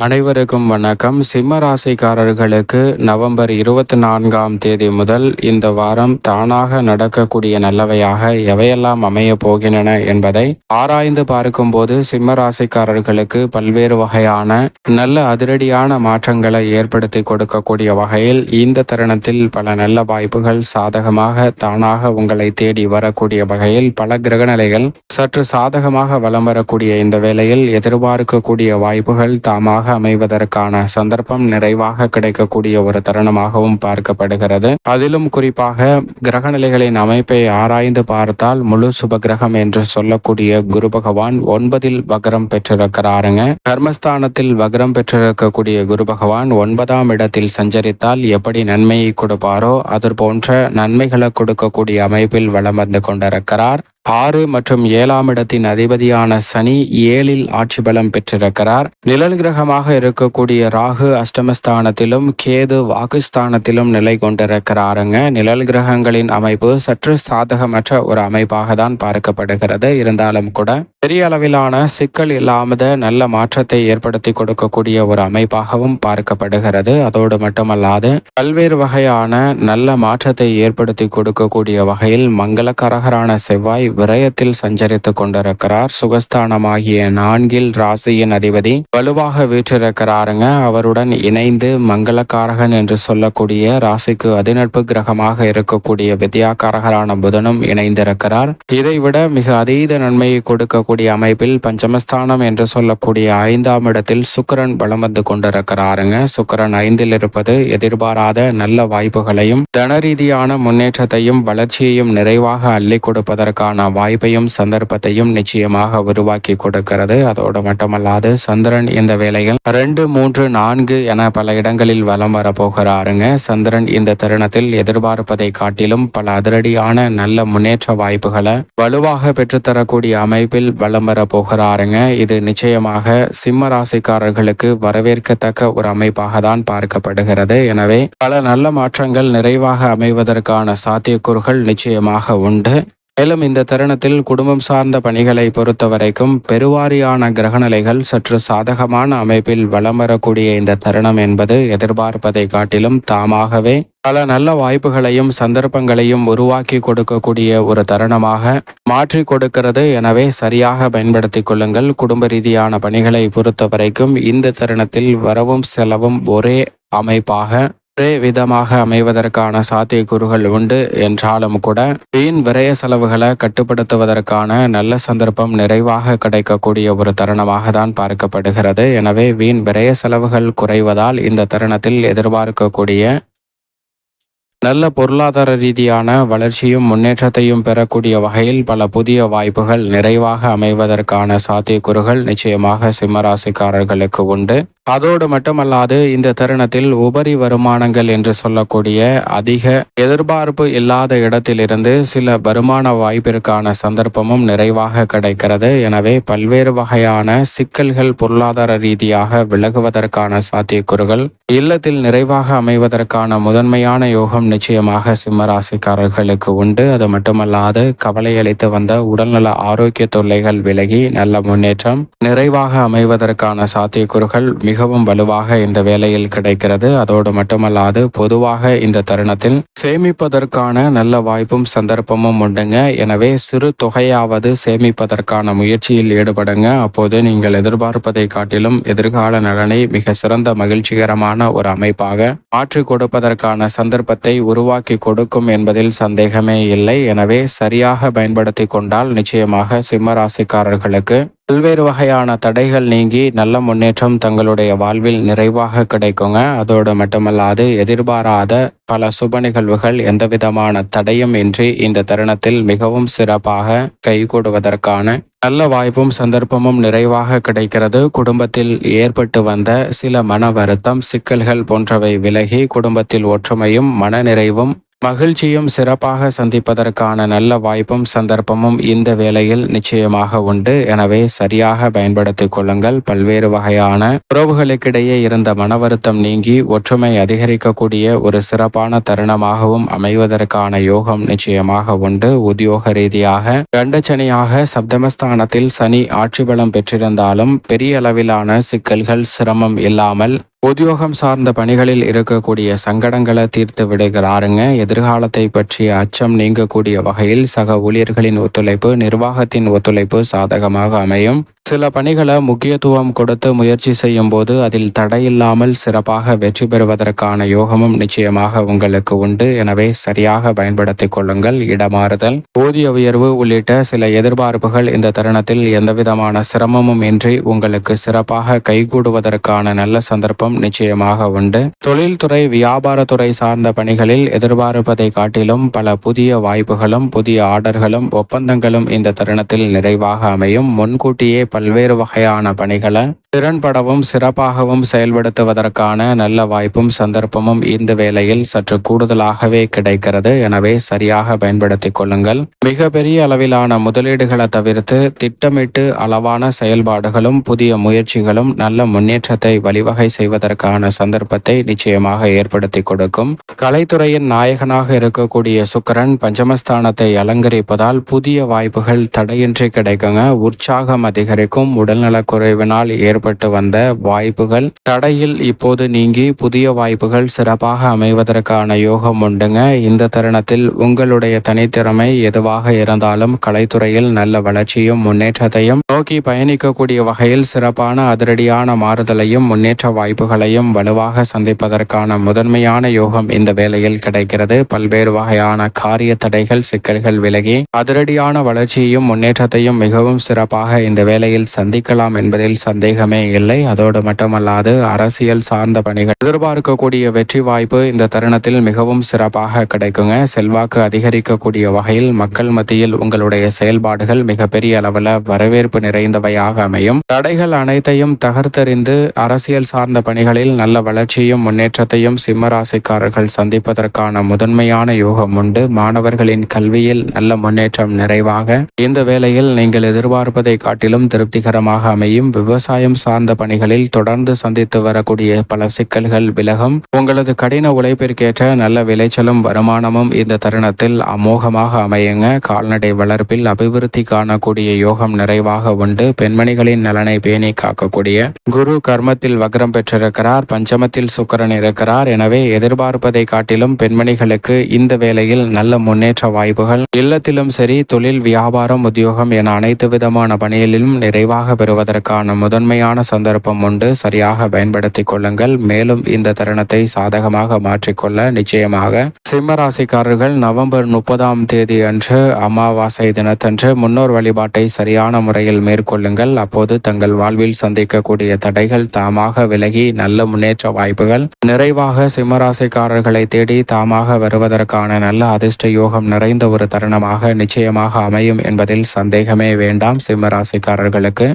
அனைவருக்கும் வணக்கம். சிம்ம ராசிக்காரர்களுக்கு நவம்பர் 24ஆம் தேதி முதல் இந்த வாரம் தானாக நடக்கக்கூடிய நல்லவையாக எவையெல்லாம் அமைய போகின்றன என்பதை ஆராய்ந்து பார்க்கும்போது சிம்ம ராசிக்காரர்களுக்கு பல்வேறு வகையான நல்ல அதிரடியான மாற்றங்களை ஏற்படுத்தி கொடுக்கக்கூடிய வகையில் இந்த தருணத்தில் பல நல்ல வாய்ப்புகள் சாதகமாக தானாக உங்களை தேடி வரக்கூடிய வகையில் பல கிரகநிலைகள் சற்று சாதகமாக வலம் வரக்கூடிய இந்த வேளையில் எதிர்பார்க்கக்கூடிய வாய்ப்புகள் தாமாக அமைவதற்கான சந்தர்ப்பம் நிறைவாக கிடைக்கக்கூடிய ஒரு தருணமாகவும் பார்க்கப்படுகிறது. அதிலும் குறிப்பாக கிரகநிலைகளின் அமைப்பை ஆராய்ந்து பார்த்தால் முழு சுப கிரகம் என்று சொல்லக்கூடிய குரு பகவான் 9இல் வக்ரம் பெற்றிருக்கிறாருங்க. கர்மஸ்தானத்தில் வக்ரம் பெற்றிருக்கக்கூடிய குரு பகவான் 9ஆம் இடத்தில் சஞ்சரித்தால் எப்படி நன்மையை கொடுப்பாரோ அது போன்ற நன்மைகளை கொடுக்கக்கூடிய அமைப்பில் வலம் வந்து கொண்டிருக்கிறார். 6 மற்றும் 7ஆம் இடத்தின் அதிபதியான சனி 7இல் ஆட்சி பலம் பெற்றிருக்கிறார். நிழல் கிரகமாக இருக்கக்கூடிய ராகு அஷ்டமஸ்தானத்திலும் கேது வாக்குஸ்தானத்திலும் நிலை கொண்டிருக்கிறாருங்க. நிழல் கிரகங்களின் அமைப்பு சற்று சாதகமற்ற ஒரு அமைப்பாக தான் பார்க்கப்படுகிறது. இருந்தாலும் கூட பெரிய அளவிலான சிக்கல் இல்லாத நல்ல மாற்றத்தை ஏற்படுத்தி கொடுக்கக்கூடிய ஒரு அமைப்பாகவும் பார்க்கப்படுகிறது. அதோடு மட்டுமல்லாது பல்வேறு வகையான நல்ல மாற்றத்தை ஏற்படுத்தி கொடுக்கக்கூடிய வகையில் மங்களகரகரான செவ்வாய் விரயத்தில் சஞ்சரித்துக் கொண்டிருக்கிறார். சுகஸ்தானமாகிய 4இல் ராசியின் அதிபதி வலுவாக வீற்றிருக்கிறாருங்க. அவருடன் இணைந்து மங்களக்காரகன் என்று சொல்லக்கூடிய ராசிக்கு அதிநட்பு கிரகமாக இருக்கக்கூடிய வித்யாகாரகரான புதனும் இணைந்திருக்கிறார். இதைவிட மிக அதீத நன்மையை கொடுக்கக்கூடிய அமைப்பில் பஞ்சமஸ்தானம் என்று சொல்லக்கூடிய 5ஆம் இடத்தில் சுக்கிரன் பலம் வந்து கொண்டிருக்கிறாருங்க. சுக்கிரன் 5இல் இருப்பது எதிர்பாராத நல்ல வாய்ப்புகளையும் தனரீதியான முன்னேற்றத்தையும் வளர்ச்சியையும் நிறைவாக அள்ளி கொடுப்பதற்கான வாய்ப்பையும் சந்தர்ப்பத்தையும் நிச்சயமாக உருவாக்கி கொடுக்கிறது. அதோடு மட்டுமல்லாது சந்திரன் இந்த வேளையில் 2, 3, 4 என பல இடங்களில் வலம் வரப்போகிறாருங்க. சந்திரன் இந்த தருணத்தில் எதிர்பார்ப்பதை காட்டிலும் பல அதிரடியான நல்ல முன்னேற்ற வாய்ப்புகளை வலுவாக பெற்றுத்தரக்கூடிய அமைப்பில் வலம் வரப்போகிறாருங்க. இது நிச்சயமாக சிம்ம ராசிக்காரர்களுக்கு வரவேற்கத்தக்க ஒரு அமைப்பாக தான் பார்க்கப்படுகிறது. எனவே பல நல்ல மாற்றங்கள் நிறைவாக அமைவதற்கான சாத்தியக்கூறுகள் நிச்சயமாக உண்டு. மேலும் இந்த தருணத்தில் குடும்பம் சார்ந்த பணிகளை பொறுத்த வரைக்கும் பெருவாரியான கிரகநிலைகள் சற்று சாதகமான அமைப்பில் வலம் வரக்கூடிய இந்த தருணம் என்பது எதிர்பார்ப்பதை காட்டிலும் தாமாகவே பல நல்ல வாய்ப்புகளையும் சந்தர்ப்பங்களையும் உருவாக்கி கொடுக்கக்கூடிய ஒரு தருணமாக மாற்றி கொடுக்கிறது. எனவே சரியாக பயன்படுத்திக் கொள்ளுங்கள். குடும்ப ரீதியான பணிகளை பொறுத்த வரைக்கும் இந்த தருணத்தில் வரவும் செலவும் ஒரே அமைப்பாக ஒரே விதமாக அமைவதற்கான சாத்தியக்கூறுகள் உண்டு என்றாலும் கூட வீண் விரய செலவுகளை கட்டுப்படுத்துவதற்கான நல்ல சந்தர்ப்பம் நிறைவாக கிடைக்கக்கூடிய ஒரு தருணமாக தான் பார்க்கப்படுகிறது. எனவே வீண் விரய செலவுகள் குறைவதால் இந்த தருணத்தில் எதிர்பார்க்கக்கூடிய நல்ல பொருளாதார ரீதியான வளர்ச்சியும் முன்னேற்றத்தையும் பெறக்கூடிய வகையில் பல புதிய வாய்ப்புகள் நிறைவாக அமைவதற்கான சாத்தியக்கூறுகள் நிச்சயமாக சிம்மராசிக்காரர்களுக்கு உண்டு. அதோடு மட்டுமல்லாது இந்த தருணத்தில் உபரி வருமானங்கள் என்று சொல்லக்கூடிய அதிக எதிர்பார்ப்பு இல்லாத இடத்திலிருந்து சில வருமான வாய்ப்பிற்கான சந்தர்ப்பமும் நிறைவாக கிடைக்கிறது. எனவே பல்வேறு வகையான சிக்கல்கள் பொருளாதார ரீதியாக விலகுவதற்கான சாத்தியக்கூறுகள் இல்லத்தில் நிறைவாக அமைவதற்கான முதன்மையான யோகம் நிச்சயமாக சிம்மராசிக்காரர்களுக்கு உண்டு. அது மட்டுமல்லாது கவலை அளித்து வந்த உடல்நல ஆரோக்கிய தொல்லைகள் விலகி நல்ல முன்னேற்றம் நிறைவாக அமைவதற்கான சாத்தியக்கூறுகள் மிகவும் வலுவாக இந்த வேளையில் கிடைக்கிறது. அதோடு மட்டுமல்லாது பொதுவாக இந்த தருணத்தில் சேமிப்பதற்கான நல்ல வாய்ப்பும் சந்தர்ப்பமும் உண்டுங்க. எனவே சிறு தொகையாவது சேமிப்பதற்கான முயற்சியில் ஈடுபடுங்க. அப்போது நீங்கள் எதிர்பார்ப்பதை காட்டிலும் எதிர்கால நலனை மிக சிறந்த மகிழ்ச்சிகரமான ஒரு அமைப்பாக மாற்றி கொடுப்பதற்கான சந்தர்ப்பத்தை உருவாக்கி கொடுக்கும் என்பதில் சந்தேகமே இல்லை. எனவே சரியாக பயன்படுத்தி கொண்டால் நிச்சயமாக சிம்ம ராசிக்காரர்களுக்கு பல்வேறு வகையான தடைகள் நீங்கி நல்ல முன்னேற்றம் தங்களுடைய வாழ்வில் நிறைவாக கிடைக்குங்க. அதோடு மட்டுமல்லாது எதிர்பாராத பல சுப நிகழ்வுகள் எந்தவிதமான தடையும் இன்றி இந்த தருணத்தில் மிகவும் சிறப்பாக கைகூடுவதற்கான நல்ல வாய்ப்பும் சந்தர்ப்பமும் நிறைவாக கிடைக்கிறது. குடும்பத்தில் ஏற்பட்டு வந்த சில மன வருத்தம் சிக்கல்கள் போன்றவை விலகி குடும்பத்தில் ஒற்றுமையும் மன நிறைவும் மகிழ்ச்சியும் சிறப்பாக சந்திப்பதற்கான நல்ல வாய்ப்பும் சந்தர்ப்பமும் இந்த வேளையில் நிச்சயமாக உண்டு. எனவே சரியாக பயன்படுத்திக் கொள்ளுங்கள். பல்வேறு வகையான உறவுகளுக்கிடையே இருந்த மன வருத்தம் நீங்கி ஒற்றுமை அதிகரிக்கக்கூடிய ஒரு சிறப்பான தருணமாகவும் அமைவதற்கான யோகம் நிச்சயமாக உண்டு. உத்தியோக ரீதியாக கண்டச்சனியாக சப்தமஸ்தானத்தில் சனி ஆட்சி பலம் பெற்றிருந்தாலும் பெரிய அளவிலான சிக்கல்கள் சிரமம் இல்லாமல் உத்தியோகம் சார்ந்த பணிகளில் இருக்கக்கூடிய சங்கடங்களை தீர்த்து விடுகிறாருங்க. எதிர்காலத்தை பற்றிய அச்சம் நீங்கக்கூடிய வகையில் சக ஊழியர்களின் ஒத்துழைப்பு, நிர்வாகத்தின் ஒத்துழைப்பு சாதகமாக அமையும். சில பணிகளை முக்கியத்துவம் கொடுத்து முயற்சி செய்யும் போது அதில் தடையில்லாமல் சிறப்பாக வெற்றி பெறுவதற்கான யோகமும் நிச்சயமாக உங்களுக்கு உண்டு. எனவே சரியாக பயன்படுத்திக் கொள்ளுங்கள். இடமாறுதல், ஊதிய உயர்வு உள்ளிட்ட சில எதிர்பார்ப்புகள் இந்த தருணத்தில் எந்தவிதமான சிரமமும் இன்றி உங்களுக்கு சிறப்பாக கைகூடுவதற்கான நல்ல சந்தர்ப்பம் நிச்சயமாக உண்டு. தொழில்துறை, வியாபாரத்துறை சார்ந்த பணிகளில் எதிர்பார்ப்பதை காட்டிலும் பல புதிய வாய்ப்புகளும் புதிய ஆர்டர்களும் ஒப்பந்தங்களும் இந்த தருணத்தில் நிறைவாக அமையும். முன்கூட்டியே பல்வேறு வகையான பணிகளை திறன்படவும் சிறப்பாகவும் செயல்படுத்துவதற்கான நல்ல வாய்ப்பும் சந்தர்ப்பமும் இந்த வேளையில் சற்று கூடுதலாகவே கிடைக்கிறது. எனவே சரியாக பயன்படுத்திக் கொள்ளுங்கள். மிக பெரிய அளவிலான முதலீடுகளை தவிர்த்து திட்டமிட்டு அளவான செயல்பாடுகளும் புதிய முயற்சிகளும் நல்ல முன்னேற்றத்தை வழிவகை செய்வதற்கான சந்தர்ப்பத்தை நிச்சயமாக ஏற்படுத்தி கொடுக்கும். கலைத்துறையின் நாயகனாக இருக்கக்கூடிய சுக்கிரன் பஞ்சமஸ்தானத்தை அலங்கரிப்பதால் புதிய வாய்ப்புகள் தடையின்றி கிடைக்குங்க. உற்சாகம் அதிகரிக்கும். உடல்நலக்குறைவினால் ஏற்பட்டு வந்த வாய்ப்புகள் தடையில் இப்போது நீங்கி புதிய வாய்ப்புகள் சிறப்பாக அமைவதற்கான யோகம் உண்டுங்க. இந்த தருணத்தில் உங்களுடைய தனித்திறமை எதுவாக இருந்தாலும் கலைத்துறையில் நல்ல வளர்ச்சியும் முன்னேற்றத்தையும் நோக்கி பயணிக்கக்கூடிய வகையில் சிறப்பான அதிரடியான மாறுதலையும் முன்னேற்ற வாய்ப்புகளையும் வலுவாக சந்திப்பதற்கான முதன்மையான யோகம் இந்த வேளையில் கிடைக்கிறது. பல்வேறு வகையான காரிய தடைகள், சிக்கல்கள் விலகி அதிரடியான வளர்ச்சியையும் முன்னேற்றத்தையும் மிகவும் சிறப்பாக இந்த வேளையில் சந்திக்கலாம் என்பதில் சந்தேகமே இல்லை. அதோடு மட்டுமல்லாது அரசியல் சார்ந்த பணிகள் எதிர்பார்க்கக்கூடிய வெற்றி வாய்ப்பு இந்த தருணத்தில் மிகவும் சிறப்பாக கிடைக்குங்க. செல்வாக்கு அதிகரிக்கக்கூடிய வகையில் மக்கள் மத்தியில் உங்களுடைய செயல்பாடுகள் மிகப்பெரிய அளவில் வரவேற்பு நிறைந்தவையாக அமையும். தடைகள் அனைத்தையும் தகர்த்தெறிந்து அரசியல் சார்ந்த பணிகளில் நல்ல வளர்ச்சியும் முன்னேற்றத்தையும் சிம்மராசிக்காரர்கள் சந்திப்பதற்கான முதன்மையான யோகம் உண்டு. மாணவர்களின் கல்வியில் நல்ல முன்னேற்றம் நிறைவாக இந்த வேளையில் நீங்கள் எதிர்பார்ப்பதை காட்டிலும் திருப்திகரமாக அமையும். விவசாயம் சார்ந்த பணிகளில் தொடர்ந்து சந்தித்து வரக்கூடிய பல சிக்கல்கள் விலகும். உங்களது கடின உழைப்பிற்கேற்ற நல்ல விளைச்சலும் வருமானமும் இந்த தருணத்தில் அமோகமாக அமையுங்க. கால்நடை வளர்ப்பில் அபிவிருத்தி காணக்கூடிய யோகம் நிறைவாக உண்டு. பெண்மணிகளின் நலனை பேணி காக்கக்கூடிய குரு கர்மத்தில் வக்ரம் பெற்றிருக்கிறார். பஞ்சமத்தில் சுக்கிரன் இருக்கிறார். எனவே எதிர்பார்ப்பதை காட்டிலும் பெண்மணிகளுக்கு இந்த வேளையில் நல்ல முன்னேற்ற வாய்ப்புகள் இல்லத்திலும் சரி, தொழில், வியாபாரம், உத்தியோகம் என அனைத்து விதமான பணிகளிலும் நிறைவாக பெறுவதற்கான முதன்மையான சந்தர்ப்பம் உண்டு. சரியாக பயன்படுத்திக் கொள்ளுங்கள். மேலும் இந்த தருணத்தை சாதகமாக மாற்றிக்கொள்ள நிச்சயமாக சிம்மராசிக்காரர்கள் நவம்பர் 30ஆம் தேதி அன்று அமாவாசை தினத்தன்று முன்னோர் வழிபாட்டை சரியான முறையில் மேற்கொள்ளுங்கள். அப்போது தங்கள் வாழ்வில் சந்திக்கக்கூடிய தடைகள் தாமாக விலகி நல்ல முன்னேற்ற வாய்ப்புகள் நிறைவாக சிம்மராசிக்காரர்களை தேடி தாமாக வருவதற்கான நல்ல அதிர்ஷ்ட யோகம் நிறைந்த ஒரு தருணமாக நிச்சயமாக அமையும் என்பதில் சந்தேகமே வேண்டாம். சிம்மராசிக்காரர்களுக்கு